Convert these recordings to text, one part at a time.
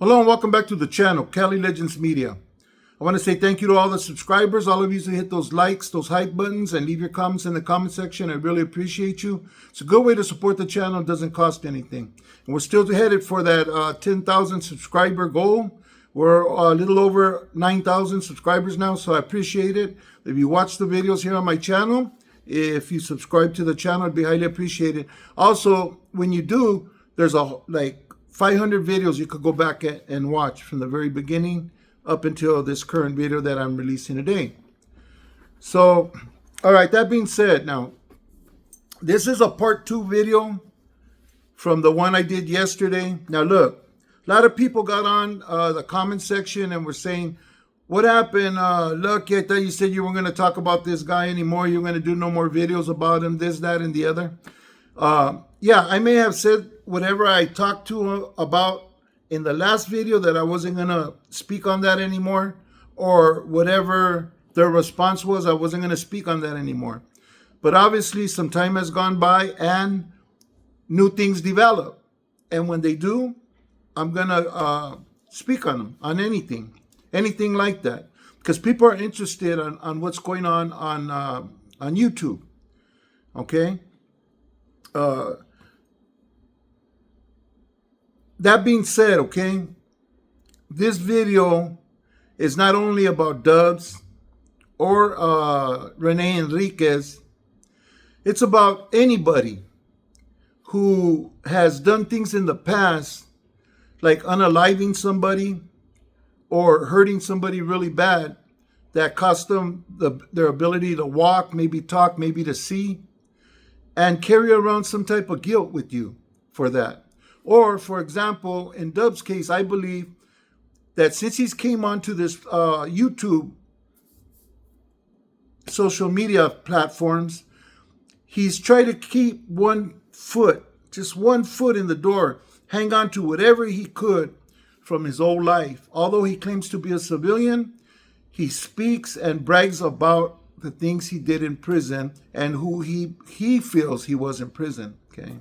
Hello and welcome back to the channel, Cali Legends Media. I want to say thank you to all the subscribers, all of you who hit those likes, those hype buttons, and leave your comments in the comment section. I really appreciate you. It's a good way to support the channel. It doesn't cost anything. And we're still headed for that 10,000 subscriber goal. We're a little over 9,000 subscribers now, so I appreciate it. If you watch the videos here on my channel, if you subscribe to the channel, it'd be highly appreciated. Also, when you do, there's 500 videos you could go back and watch from the very beginning up until this current video that I'm releasing today. So, all right, that being said, now, this is a part 2 video from the one I did yesterday. Now, look, a lot of people got on the comment section and were saying, what happened? Look, I thought you said you weren't going to talk about this guy anymore. You're going to do no more videos about him, this, that, and the other. Yeah, I may have said whatever I talked to about in the last video that I wasn't going to speak on that anymore, or whatever their response was, I wasn't going to speak on that anymore. But obviously some time has gone by and new things develop. And when they do, I'm going to speak on them, on anything like that. Because people are interested on what's going on YouTube. Okay? That being said, okay, this video is not only about DUBS or Renee Enriquez. It's about anybody who has done things in the past, like unaliving somebody or hurting somebody really bad, that cost them their ability to walk, maybe talk, maybe to see, and carry around some type of guilt with you for that. Or, for example, in DUBS' case, I believe that since he's came onto this YouTube social media platforms, he's tried to keep just one foot in the door, hang on to whatever he could from his old life. Although he claims to be a civilian, he speaks and brags about the things he did in prison and who he feels he was in prison, okay?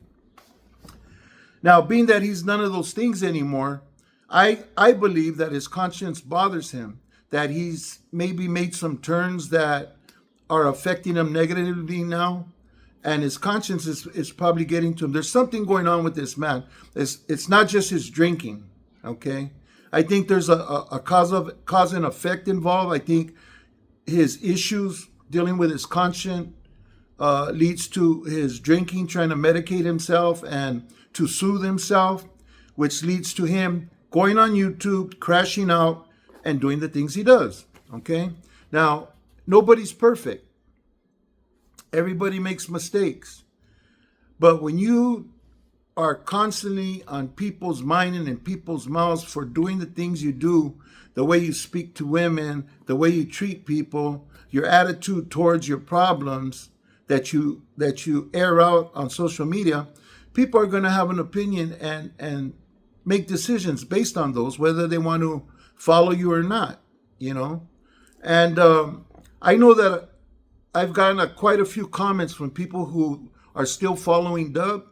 Now, being that he's none of those things anymore, I believe that his conscience bothers him, that he's maybe made some turns that are affecting him negatively now, and his conscience is probably getting to him. There's something going on with this man. It's not just his drinking, okay? I think there's a cause and effect involved. I think his issues dealing with his conscience leads to his drinking, trying to medicate himself and to soothe himself, which leads to him going on YouTube, crashing out, and doing the things he does, okay? Now, nobody's perfect. Everybody makes mistakes. But when you are constantly on people's mind and in people's mouths for doing the things you do, the way you speak to women, the way you treat people, your attitude towards your problems that you air out on social media, people are going to have an opinion and make decisions based on those, whether they want to follow you or not, you know. And I know that I've gotten quite a few comments from people who are still following Dub.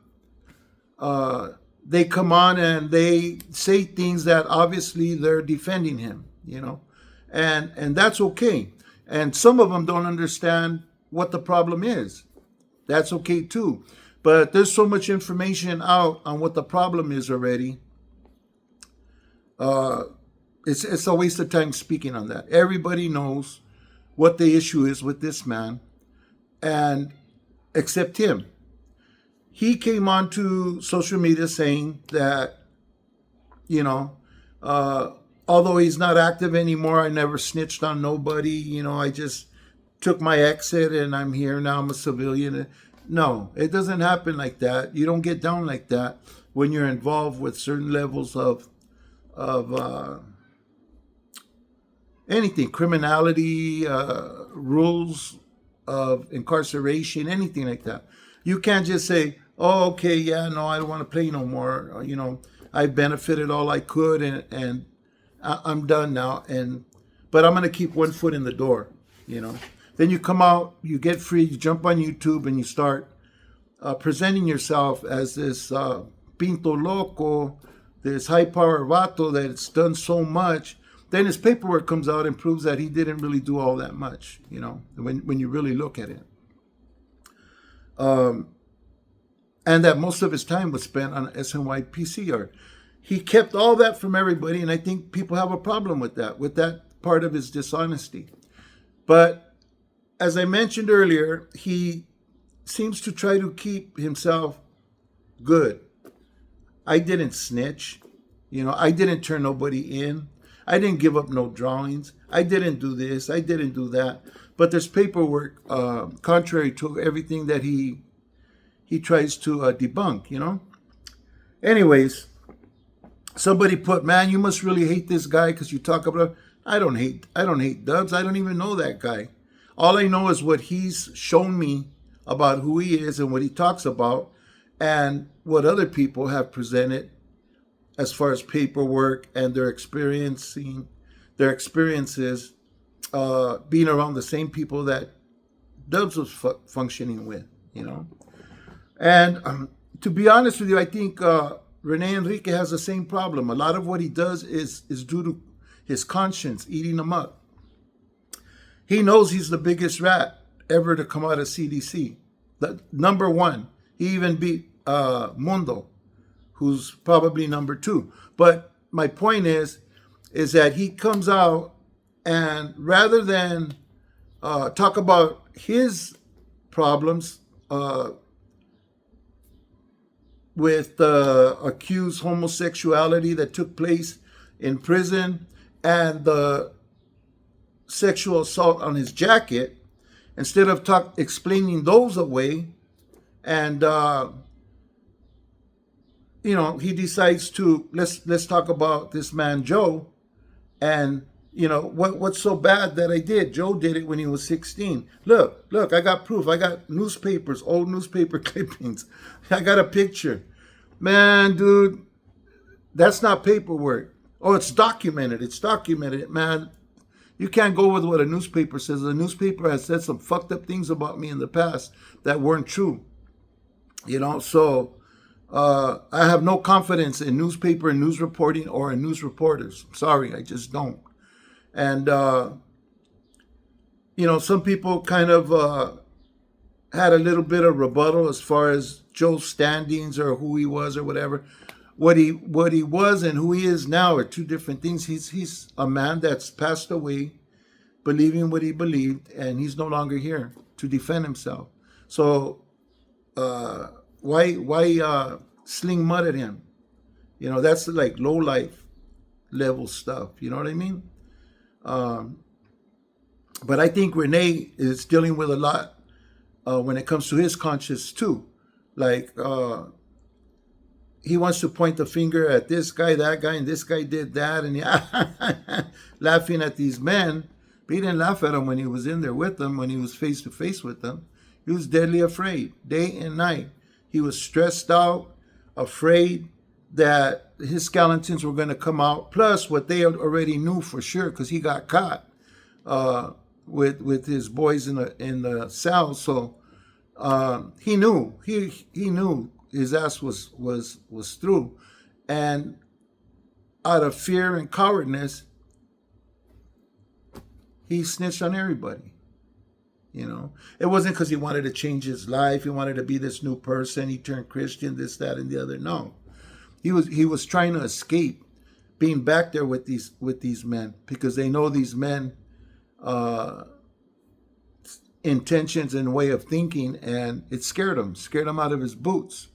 They come on and they say things that obviously they're defending him, you know, and that's okay. And some of them don't understand what the problem is. That's okay too. But there's so much information out on what the problem is already. It's a waste of time speaking on that. Everybody knows what the issue is with this man, and except him. He came onto social media saying that, you know, although he's not active anymore, I never snitched on nobody. You know, I just took my exit and I'm here now. I'm a civilian. No, it doesn't happen like that. You don't get down like that when you're involved with certain levels of anything, criminality, rules of incarceration, anything like that. You can't just say, oh, okay, yeah, no, I don't want to play no more. You know, I benefited all I could and I'm done now. But I'm going to keep one foot in the door, you know. Then you come out, you get free, you jump on YouTube and you start presenting yourself as this Pinto Loco, this high power vato that's done so much, then his paperwork comes out and proves that he didn't really do all that much, when you really look at it. And that most of his time was spent on SNYPCR. He kept all that from everybody, and I think people have a problem with that part of his dishonesty. But as I mentioned earlier, he seems to try to keep himself good. I didn't snitch. I didn't turn nobody in. I didn't give up no drawings. I didn't do this. I didn't do that. But there's paperwork contrary to everything that he tries to debunk, Anyways, somebody put, man, you must really hate this guy because you talk about. I don't hate Dubs. I don't even know that guy. All I know is what he's shown me about who he is and what he talks about, and what other people have presented as far as paperwork and their experiences being around the same people that Dubs was functioning with, And to be honest with you, I think Renee Enriquez has the same problem. A lot of what he does is due to his conscience eating him up. He knows he's the biggest rat ever to come out of CDC. The number one. He even beat Mundo, who's probably number two. But my point is that he comes out and rather than talk about his problems with accused homosexuality that took place in prison and the sexual assault on his jacket, instead of explaining those away, and he decides to let's talk about this man Joe, and what's so bad that I did. Joe did it when he was 16. Look, I got proof. I got newspapers, old newspaper clippings. I got a picture. Man, dude, that's not paperwork. Oh, it's documented. It's documented, man. You can't go with what a newspaper says. The newspaper has said some fucked up things about me in the past that weren't true. So I have no confidence in newspaper and news reporting or in news reporters. Sorry, I just don't. And, some people kind of had a little bit of rebuttal as far as Joe's standings or who he was or whatever. What he was and who he is now are two different things. He's a man that's passed away believing what he believed, and he's no longer here to defend himself. So why sling mud at him? That's like low life level stuff. You know what I mean? But I think Renee is dealing with a lot when it comes to his conscience too. Like he wants to point the finger at this guy, that guy, and this guy did that, and laughing at these men. But he didn't laugh at them when he was in there with them, when he was face to face with them. He was deadly afraid, day and night. He was stressed out, afraid that his skeletons were going to come out, plus what they already knew for sure, because he got caught with his boys in the cell. So he knew his ass was through, and out of fear and cowardness, he snitched on everybody. It wasn't because he wanted to change his life. He wanted to be this new person. He turned Christian, this, that, and the other. No, he was trying to escape being back there with these men, because they know these men intentions and way of thinking, and it scared him out of his boots.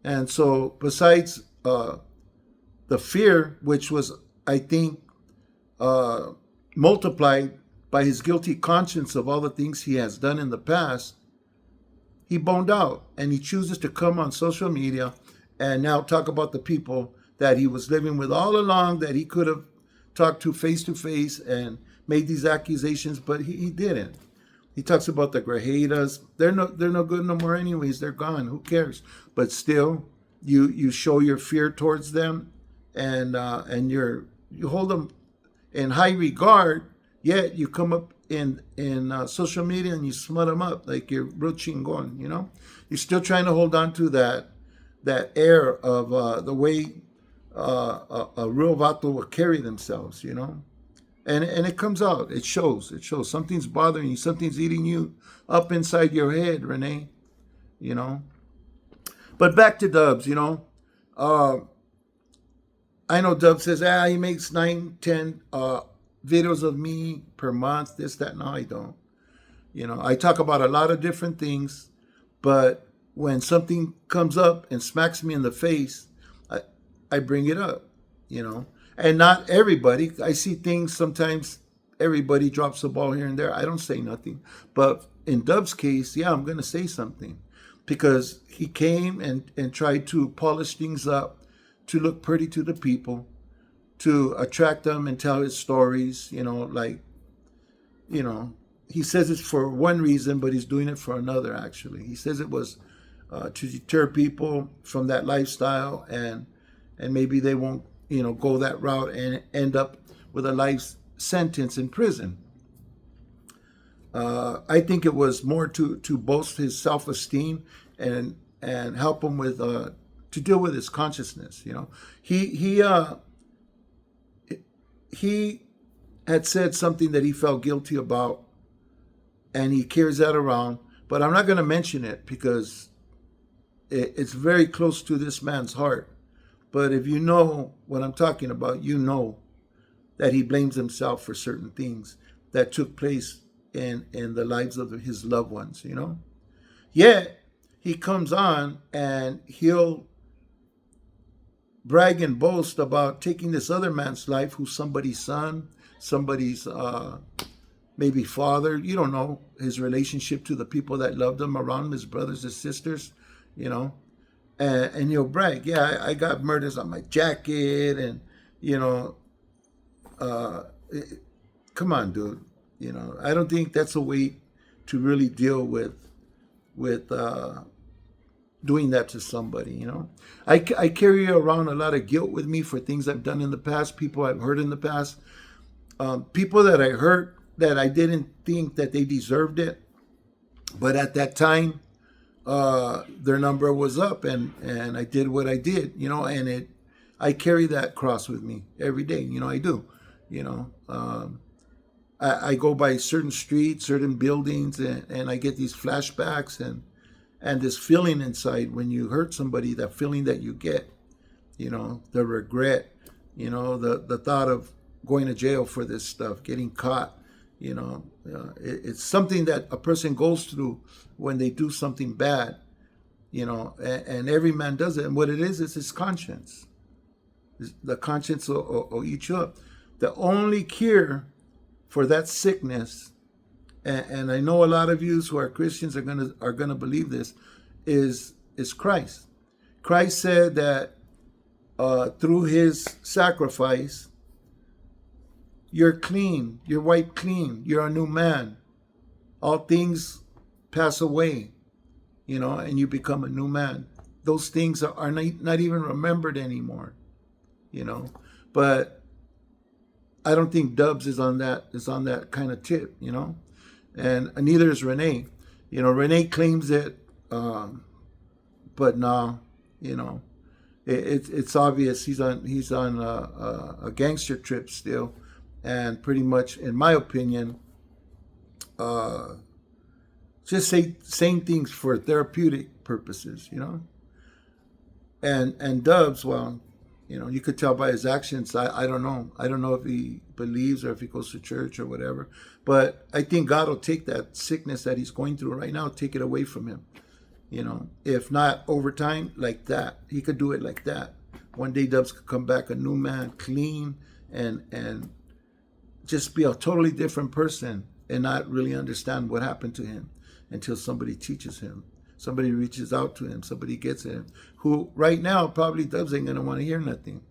And so besides the fear, which was, I think, multiplied by his guilty conscience of all the things he has done in the past, he boned out, and he chooses to come on social media and now talk about the people that he was living with all along, that he could have talked to face and made these accusations, but he didn't. He talks about the Grajedas. They're no good no more anyways. They're gone. Who cares? But still, you show your fear towards them, and you hold them in high regard. Yet you come up in social media and you smut them up like you're real chingon. You're still trying to hold on to that air of the way a real vato will carry themselves, you know. And it comes out. It shows. It shows. Something's bothering you. Something's eating you up inside your head, Renee. You know. But back to Dubs, you know. I know Dubs says, he makes 9, 10 videos of me per month, this, that. No, I don't. You know, I talk about a lot of different things, but when something comes up and smacks me in the face, I bring it up, you know. And not everybody. I see things sometimes, everybody drops the ball here and there. I don't say nothing. But in Dub's case, yeah, I'm going to say something. Because he came and tried to polish things up to look pretty to the people, to attract them and tell his stories, you know, like, you know, he says it's for one reason, but he's doing it for another, actually. He says it was to deter people from that lifestyle, and maybe they won't, you know, go that route and end up with a life sentence in prison. I think it was more to boast his self-esteem and help him with to deal with his consciousness. You know, he had said something that he felt guilty about, and he carries that around. But I'm not going to mention it because it's very close to this man's heart. But if you know what I'm talking about, you know that he blames himself for certain things that took place in the lives of his loved ones, you know. Yet he comes on and he'll brag and boast about taking this other man's life, who's somebody's son, somebody's maybe father. You don't know his relationship to the people that loved him around him, his brothers, his sisters, you know. And he'll brag, yeah, I got murders on my jacket, and you know, come on, dude. You know, I don't think that's a way to really deal with doing that to somebody. You know, I carry around a lot of guilt with me for things I've done in the past, people I've hurt in the past, people that I hurt that I didn't think that they deserved it, but at that time, their number was up, and I did what I did. You know, and I carry that cross with me every day. You know, I do. You know. I go by certain streets, certain buildings, and I get these flashbacks and this feeling inside when you hurt somebody, that feeling that you get, you know, the regret, you know, the thought of going to jail for this stuff, getting caught, you know. It's something that a person goes through when they do something bad, you know, and every man does it. And what it is his conscience. The conscience will eat you up. The only cure for that sickness, and I know a lot of you who are Christians are gonna believe this, is Christ. Christ said that through his sacrifice, you're clean, you're wiped clean, you're a new man. All things pass away, you know, and you become a new man. Those things are not even remembered anymore, you know. But I don't think Dubs is on that kind of tip, you know, and neither is Renee. You know, Renee claims it, but no, you know, it's obvious he's on a gangster trip still, and pretty much, in my opinion, just saying things for therapeutic purposes, you know, and Dubs, well, you know, you could tell by his actions. I don't know. I don't know if he believes or if he goes to church or whatever. But I think God will take that sickness that he's going through right now, take it away from him. You know, if not over time, like that. He could do it like that. One day Dubs could come back a new man, clean, and just be a totally different person and not really understand what happened to him until somebody teaches him. Somebody reaches out to him. Somebody gets him. Who right now probably Dubs ain't gonna want to hear nothing,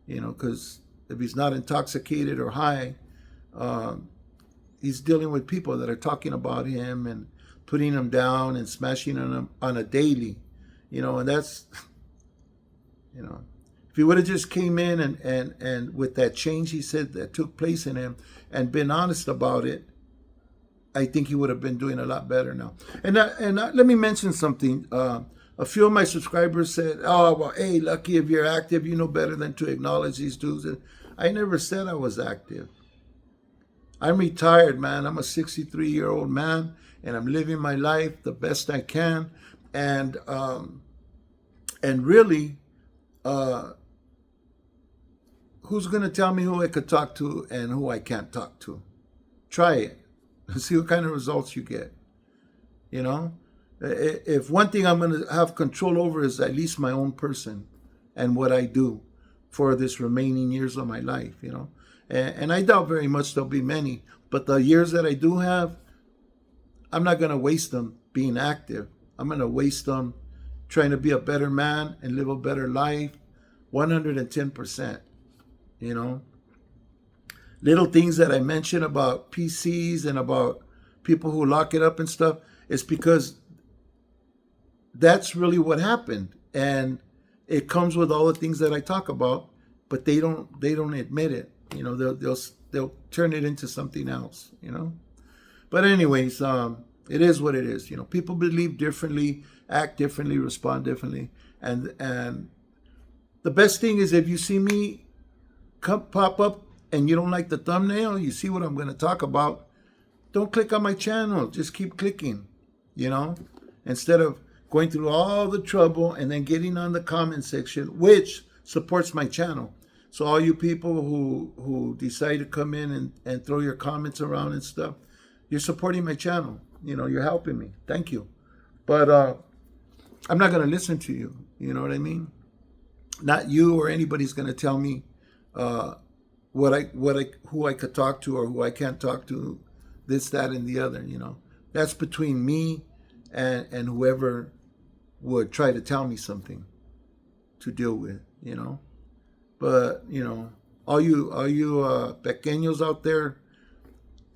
you know, because if he's not intoxicated or high, he's dealing with people that are talking about him and putting him down and smashing on him on a daily, you know, and that's, you know, if he would have just came in and with that change he said that took place in him and been honest about it, I think he would have been doing a lot better now. And let me mention something. A few of my subscribers said, "Oh, well, hey, Lucky, if you're active, you know better than to acknowledge these dudes." And I never said I was active. I'm retired, man. I'm a 63-year-old man, and I'm living my life the best I can. And really, who's going to tell me who I could talk to and who I can't talk to? Try it and see what kind of results you get. You know, if one thing I'm going to have control over is at least my own person and what I do for this remaining years of my life, you know. And I doubt very much there'll be many, but the years that I do have, I'm not going to waste them being active. I'm going to waste them trying to be a better man and live a better life, 110%, you know. Little things that I mentioned about PCs and about people who lock it up and stuff, it's because that's really what happened. And it comes with all the things that I talk about, but they don't admit it. You know, they'll turn it into something else, you know. But anyways, it is what it is. You know, people believe differently, act differently, respond differently. And the best thing is if you see me pop up and you don't like the thumbnail, you see what I'm going to talk about, don't click on my channel. Just keep clicking, you know, instead of going through all the trouble and then getting on the comment section, which supports my channel. So all you people who decide to come in and throw your comments around and stuff, you're supporting my channel. You know, you're helping me. Thank you. But I'm not going to listen to you. You know what I mean? Not you or anybody's going to tell me who I could talk to or who I can't talk to, this, that, and the other. You know, that's between me and whoever would try to tell me something to deal with. You know. But, you know, all you pequeños out there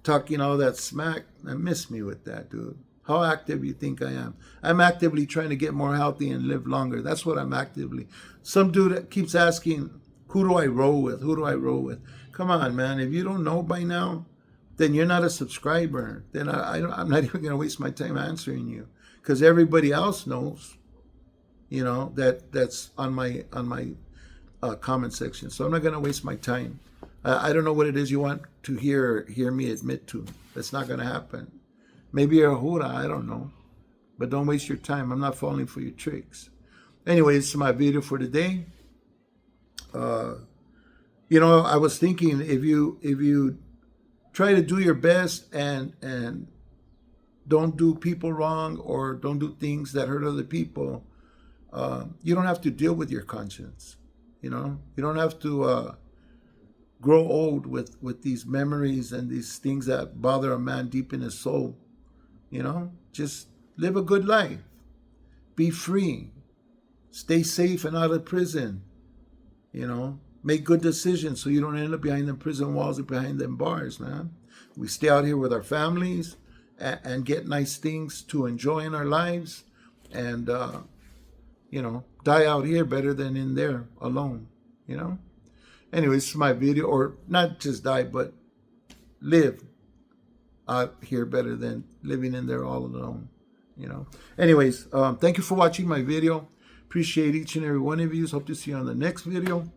talking all that smack, I miss me with that, dude. How active you think I am? I'm actively trying to get more healthy and live longer. That's what I'm actively. Some dude that keeps asking, who do I roll with? Who do I roll with? Come on, man. If you don't know by now, then you're not a subscriber. Then I'm not even going to waste my time answering you. Because everybody else knows, you know, that's on my comment section. So I'm not going to waste my time. I don't know what it is you want to hear me admit to. That's not going to happen. Maybe you're a hura, I don't know. But don't waste your time. I'm not falling for your tricks. Anyway, this is my video for today. You know, I was thinking if you try to do your best and don't do people wrong or don't do things that hurt other people, you don't have to deal with your conscience. You know, you don't have to grow old with these memories and these things that bother a man deep in his soul. You know, just live a good life. Be free. Stay safe and out of prison. You know, make good decisions so you don't end up behind them prison walls or behind them bars, man. We stay out here with our families and get nice things to enjoy in our lives. And, you know, die out here better than in there alone, you know. Anyways, this is my video, or not just die, but live out here better than living in there all alone, you know. Anyways, thank you for watching my video. Appreciate each and every one of you. Hope to see you on the next video.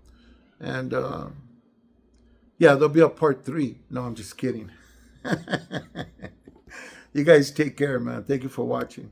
And yeah, there'll be a part 3. No, I'm just kidding. You guys take care, man. Thank you for watching.